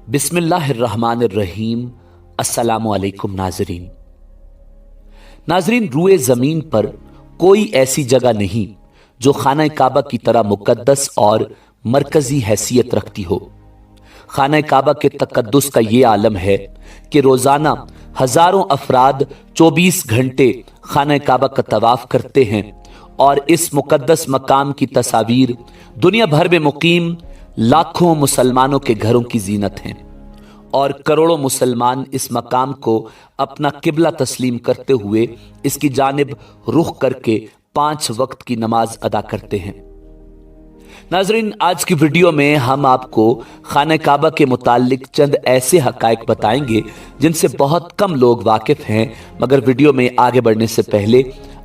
बिस्मिल्लाहिर्रहमानिर्रहीम। अस्सलामुअलैकुम नाजरीन, रूए ज़मीन पर कोई ऐसी जगह नहीं जो खाना काबा की तरह मुकद्दस और मरकजी हैसियत रखती हो। खाना काबा के तकद्दुस का ये आलम है कि रोज़ाना हज़ारों अफराद 24 घंटे खाना काबा का तवाफ करते हैं और इस मुकद्दस मकाम की तस्वीर दुनिया भर में मुकीम लाखों मुसलमानों के घरों की जीनत हैं और करोड़ों मुसलमान इस मकाम को अपना किबला तस्लीम करते हुए इसकी जानिब रुख करके 5 वक्त की नमाज अदा करते हैं। नाजरीन, आज की वीडियो में हम आपको खाना काबा के मुतालिक चंद ऐसे हकायक बताएंगे जिनसे बहुत कम लोग वाकिफ हैं। मगर वीडियो में आगे बढ़ने से पहले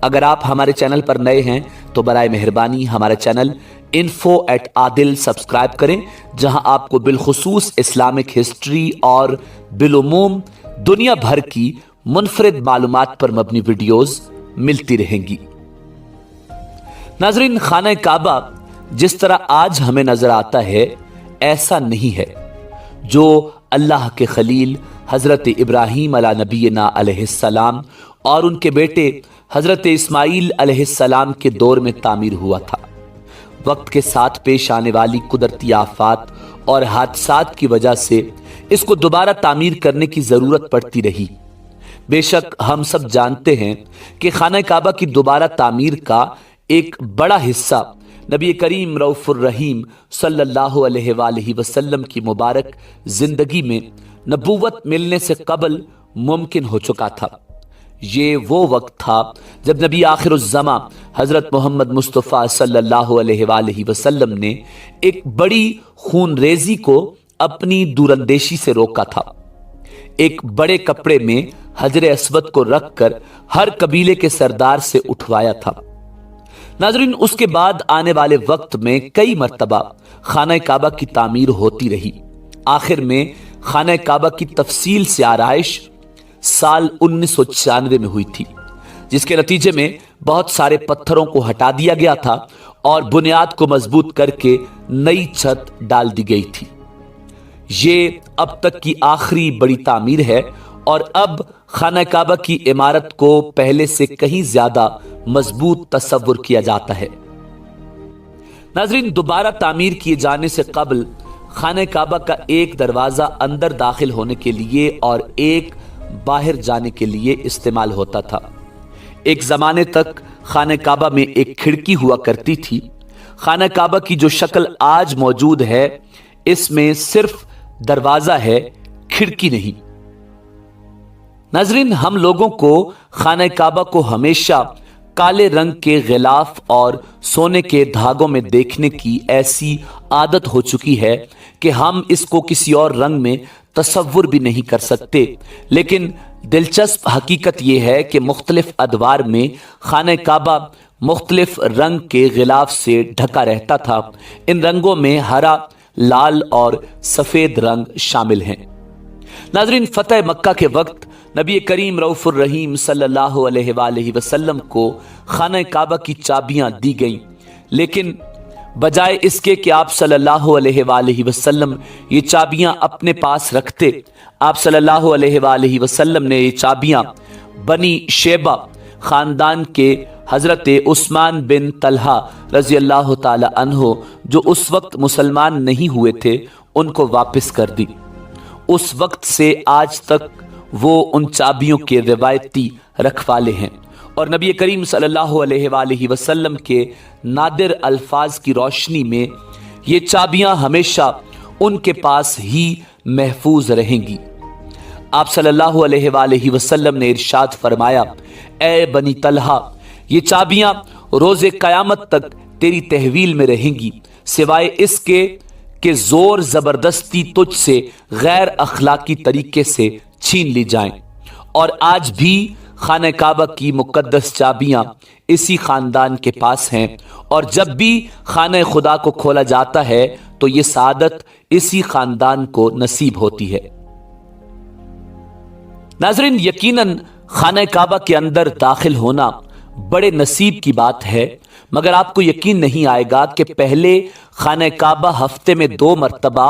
अगर आप हमारे चैनल पर नए हैं तो बराए मेहरबानी हमारे चैनल info@adil सब्सक्राइब करें, जहां आपको बिलखुसूस इस्लामिक हिस्ट्री और बिलुमूम दुनिया भर की मुनफरिद मालूमात पर मबनी वीडियोस मिलती रहेंगी। नाजरीन, खाना काबा जिस तरह आज हमें नजर आता है ऐसा नहीं है जो अल्लाह के खलील हजरत इब्राहीम अला नबीना अलैहिस्सलाम और उनके बेटे हजरत इस्माइल अलैहिस्सलाम के दौर में तामीर हुआ था। वक्त के साथ पेश आने वाली कुदरती आफात और हादसात की वजह से इसको दोबारा तामीर करने की जरूरत पड़ती रही। बेशक हम सब जानते हैं कि खाना काबा की दोबारा तामीर का एक बड़ा हिस्सा नबी करीम रऊफुर रहीम सल्लल्लाहु अलैहि वसल्लम की मुबारक जिंदगी में नबूवत मिलने से कबल मुमकिन हो चुका था। ये वो वक्त था जब नबी आखिरुज़्ज़मा हजरत मोहम्मद मुस्तफ़ा सल्लल्लाहु अलैहि वसल्लम ने एक बड़ी खूनरेजी को अपनी दूरंदेशी से रोका था। एक बड़े कपड़े में हजर अस्वद को रखकर हर कबीले के सरदार से उठवाया था। नाज़रीन, उसके बाद आने वाले वक्त में कई मर्तबा खाना काबा की तामीर होती रही। आखिर में खाना काबा की तफसील से आराइश साल 1996 में हुई थी, जिसके नतीजे में बहुत सारे पत्थरों को हटा दिया गया था और बुनियाद को मजबूत करके नई छत डाल दी गई थी। ये अब तक की आखिरी बड़ी तामीर है और अब खाना काबा की इमारत को पहले से कहीं ज्यादा मजबूत तस्वुर किया जाता है। नाजरीन, दोबारा तामीर किए जाने से कबल खाना काबा का एक दरवाजा अंदर दाखिल होने के लिए और एक बाहर जाने के लिए इस्तेमाल होता था। एक जमाने तक खाना काबा में एक खिड़की हुआ करती थी। खाना काबा की जो शक्ल आज मौजूद है इसमें सिर्फ दरवाजा है, खिड़की नहीं। नाजरीन, हम लोगों को खाना काबा को हमेशा काले रंग के गिलाफ और सोने के धागों में देखने की ऐसी आदत हो चुकी है कि हम इसको किसी और रंग में तसव्वुर भी नहीं कर सकते। लेकिन दिलचस्प हकीकत यह है कि मुख्तलिफ अदवार में खाना काबा मुख्तलिफ रंग के गिलाफ से ढका रहता था। इन रंगों में हरा, लाल और सफेद रंग शामिल हैं। नाजरीन, फतेह मक्का के वक्त नबी करीम रऊफुर रहीम सल्लल्लाहु अलैहि वसल्लम को खाना काबा की चाबियां दी गईं, लेकिन बजाय इसके कि आप सल्लल्लाहु अलैहि वसल्लम ये चाबियां अपने पास रखते, आप सल्लल्लाहु अलैहि वसल्लम ने ये चाबियां बनी शेबा खानदान के हजरत उस्मान बिन तलहा रजी अल्लाह ताला अन्हो, जो उस वक्त मुसलमान नहीं हुए थे, उनको वापस कर दी। उस वक्त से आज तक वो उन चाबियों के रिवायती रखवाले हैं और नबी करीम सल्लल्लाहु अलैहि वसल्लम के नादिर अल्फाज की रोशनी में ये चाबियां हमेशा उनके पास ही महफूज रहेंगी। आप सल्लल्लाहु अलैहि वसल्लम ने इरशाद फरमाया, ए बनी तलहा, ये चाबियां रोज़े क़यामत तक तेरी तहवील में रहेंगी, सिवाय इसके कि जोर जबरदस्ती तुझसे गैर अखलाकी तरीके से छीन ली जाएं। और आज भी खाना काबा की मुकद्दस चाबियां इसी खानदान के पास हैं और जब भी खाना खुदा को खोला जाता है तो ये सादत इसी खानदान को नसीब होती है। नाजरीन, यकीनन खाना काबा के अंदर दाखिल होना बड़े नसीब की बात है, मगर आपको यकीन नहीं आएगा कि पहले खाना काबा हफ्ते में 2 मरतबा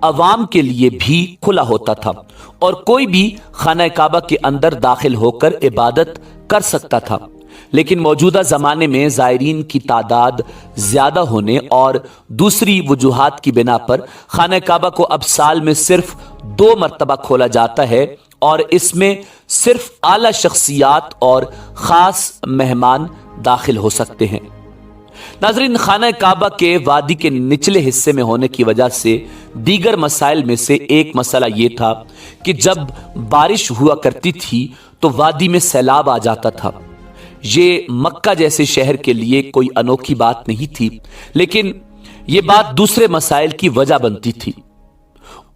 अवाम के लिए भी खुला होता था और कोई भी खाना काबा के अंदर दाखिल होकर इबादत कर सकता था। लेकिन मौजूदा जमाने में ज़ायरीन की तादाद ज्यादा होने और दूसरी वजूहात की बिना पर खाना काबा को अब साल में सिर्फ 2 मरतबा खोला जाता है और इसमें सिर्फ आला शख्सियात और खास मेहमान दाखिल हो सकते हैं। नाज़रीन, खाना काबा के वादी के निचले हिस्से में होने की वजह से दीगर मसाइल में से एक मसला ये था कि जब बारिश हुआ करती थी तो वादी में सैलाब आ जाता था। ये मक्का जैसे शहर के लिए कोई अनोखी बात नहीं थी, लेकिन ये बात दूसरे मसाइल की वजह बनती थी।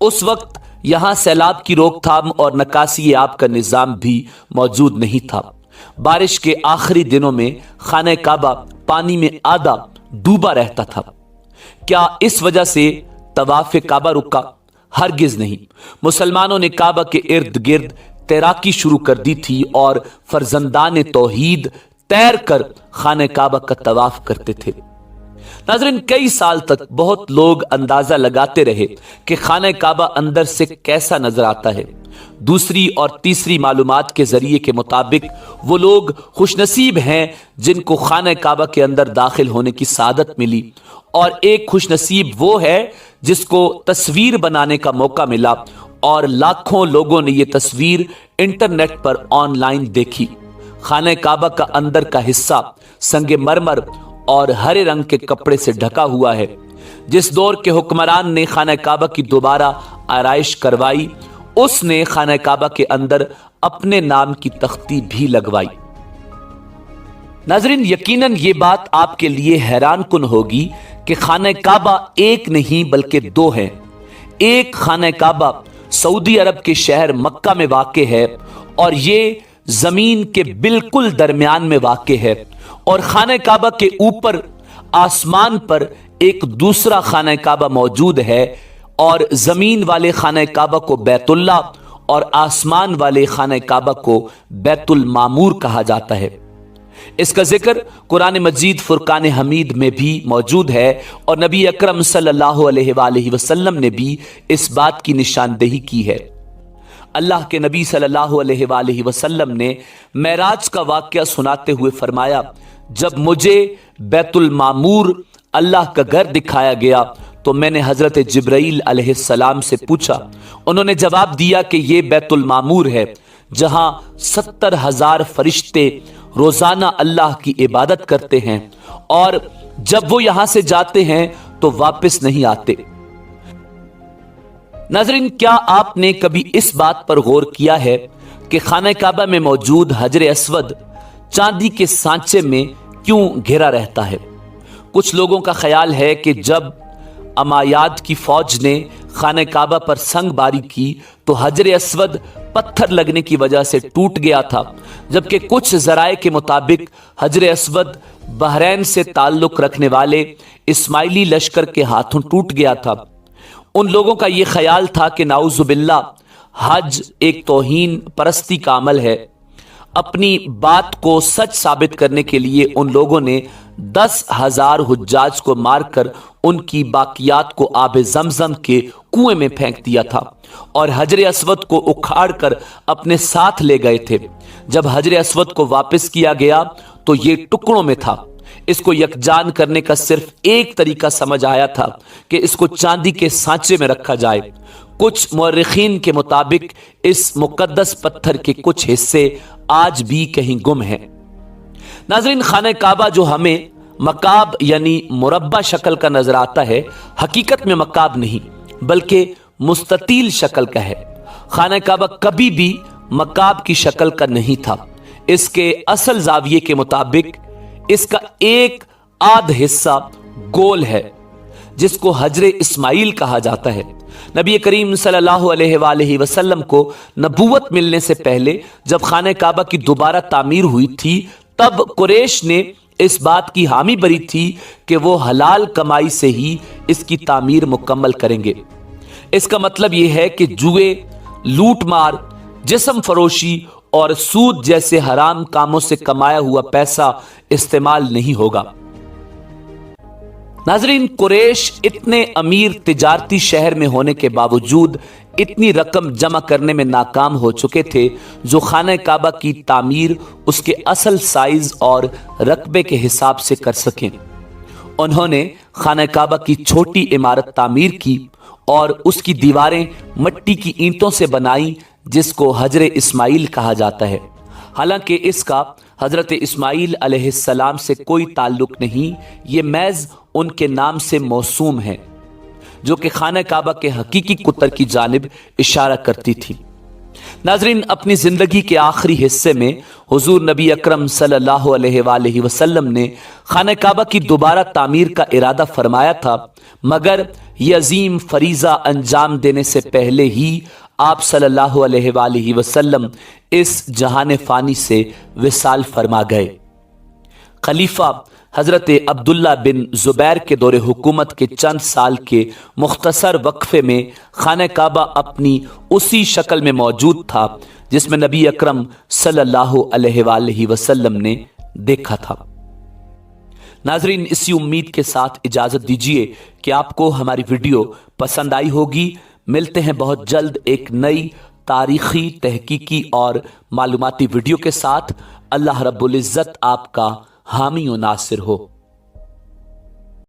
उस वक्त यहां सैलाब की रोकथाम और निकासी आब का निजाम भी मौजूद नहीं था। बारिश के आखिरी दिनों में खाना काबा पानी में आधा डूबा रहता था। क्या इस वजह से तवाफ काबा रुका? हरगिज नहीं। मुसलमानों ने काबा के इर्द गिर्द तैराकी शुरू कर दी थी और फर्जंदान तौहीद तैर कर खाना काबा का तवाफ करते थे। नाज़रीन, कई साल तक बहुत लोग अंदाजा लगाते रहे कि खाना काबा अंदर से कैसा नजर आता है। दूसरी और तीसरी मालूमात के जरिए के मुताबिक वो लोग खुशनसीब हैं जिनको खाना काबा के अंदर दाखिल होने की सादत मिली, और एक खुशनसीब वो है जिसको तस्वीर बनाने का मौका मिला और लाखों लोगों ने ये तस्वीर इंटरनेट पर ऑनलाइन देखी। खाना काबा का अंदर का हिस्सा संगे मरमर और हरे रंग के कपड़े से ढका हुआ है। जिस दौर के हुक्मरान ने खाना काबा की दोबारा आराइश करवाई, उसने खाना काबा के अंदर अपने नाम की तख्ती भी लगवाई। नाज़रीन, यकीनन ये बात आपके लिए हैरान कुन होगी कि खाना काबा एक नहीं बल्कि 2 हैं। एक खाना काबा सऊदी अरब के शहर मक्का में वाक़े है और ये जमीन के बिल्कुल दरमियान में वाक़े है, और खाना काबा के ऊपर आसमान पर एक दूसरा खाना काबा मौजूद है, और जमीन वाले खाना काबा को बैतुल्ला और आसमान वाले खाना काबा को बैतुल मामूर कहा जाता है। इसका जिक्र कुरान मजीद फुरकान हमीद में भी मौजूद है और नबी अकरम सल्लल्लाहु अलैहि वसल्लम ने भी इस बात की निशानदेही की है। अल्लाह के नबी सल्लल्लाहु अलैहि वसल्लम ने मेराज का वाक़या सुनाते हुए फरमाया, जब मुझे बैतुल मामूर अल्लाह का घर दिखाया गया तो मैंने हजरत जिब्राइल अलैहिस्सलाम से पूछा। उन्होंने जवाब दिया कि ये बैतुल मामूर है जहां 70,000 फरिश्ते रोजाना अल्लाह की इबादत करते हैं और जब वो यहां से जाते हैं तो वापस नहीं आते। नाज़रीन, क्या आपने कभी इस बात पर गौर किया है कि खाना काबा में मौजूद हजर अस्वद चांदी के सांचे में क्यों घिरा रहता है? कुछ लोगों का ख्याल है कि जब अमायाद की फौज ने खाना काबा पर संगबारी की तो हजर अस्वद पत्थर लगने की वजह से टूट गया था, जबकि कुछ जराए के मुताबिक हजर अस्वद बहरैन से ताल्लुक रखने वाले इस्माइली लश्कर के हाथों टूट गया था। उन लोगों का यह ख्याल था कि नाउजुबिल्लाह हज एक तौहीन परस्ती का अमल है। अपनी बात को सच साबित करने के लिए उन लोगों ने 10,000 हुज्जाज को मारकर उनकी बाकियात को आब जमजम के कुएं में फेंक दिया था और हजर अस्वद को उखाड़ कर अपने साथ ले गए थे। जब हजर अस्वद को वापस किया गया तो ये टुकड़ों में था। इसको यकजान करने का सिर्फ एक तरीका समझ आया था कि इसको चांदी के सांचे में रखा जाए। कुछ मुअर्रिखीन के मुताबिक इस मुकद्दस पत्थर के कुछ हिस्से आज भी कहीं गुम हैं। नाज़रीन, खाना काबा जो हमें मकाब यानी मुरब्बा शक्ल का नजर आता है, हकीकत में मकाब नहीं बल्कि मुस्ततील शक्ल का है। खाना काबा कभी भी मकाब की शक्ल का नहीं था। इसके असल जाविये के मुताबिक इसका एक आध हिस्सा गोल है जिसको हजरे इस्माइल कहा जाता है। नबी करीम सल्लल्लाहु अलैहि वसल्लम को नबूवत मिलने से पहले जब खाना काबा की दोबारा तामीर हुई थी तब कुरैश ने इस बात की हामी भरी थी कि वो हलाल कमाई से ही इसकी तामीर मुकम्मल करेंगे। इसका मतलब यह है कि जुए, लूट मार, जिस्म फरोशी और सूद जैसे हराम कामों से कमाया हुआ पैसा इस्तेमाल नहीं होगा। नाजरीन, कुरैश इतने अमीर तिजारती शहर में होने के बावजूद इतनी रकम जमा करने में नाकाम हो चुके थे जो खाना काबा की तामीर उसके असल साइज और रकबे के हिसाब से कर सकें। उन्होंने खाना काबा की छोटी इमारत तामीर की और उसकी दीवारें मिट्टी की ईंटों से बनाई, जिसको हजरे इस्माइल कहा जाता है। हालांकि इसका हजरत इस्माइल अलैहिस्सलाम से कोई ताल्लुक नहीं, ये मैज उनके नाम से मौसूम है जो कि खाना काबा के हकीकी कुतर की जानिब इशारा करती थी। नाजरीन, अपनी जिंदगी के आखिरी हिस्से में हुजूर नबी अकरम सल्लल्लाहु अलैहि वसल्लम ने खाना काबा की दोबारा तामीर का इरादा फरमाया था, मगर यह अजीम फरीजा अंजाम देने से पहले ही आप सल्लल्लाहु अलैहि वसल्लम इस जहान फानी से विसाल फरमा गए। खलीफा हजरत अब्दुल्ला बिन जुबैर के दौरे हुकूमत के चंद साल के मुख्तसर वक्फे में खाना काबा अपनी उसी शक्ल में मौजूद था जिसमें नबी अकरम सल्लल्लाहु अलैहि वसल्लम ने देखा था। नाजरीन, इसी उम्मीद के साथ इजाजत दीजिए कि आपको हमारी वीडियो पसंद आई होगी। मिलते हैं बहुत जल्द एक नई तारीखी, तहकीकी और मालूमाती वीडियो के साथ। अल्लाह रब्बुल इज़्ज़त आपका हामी व नासिर हो।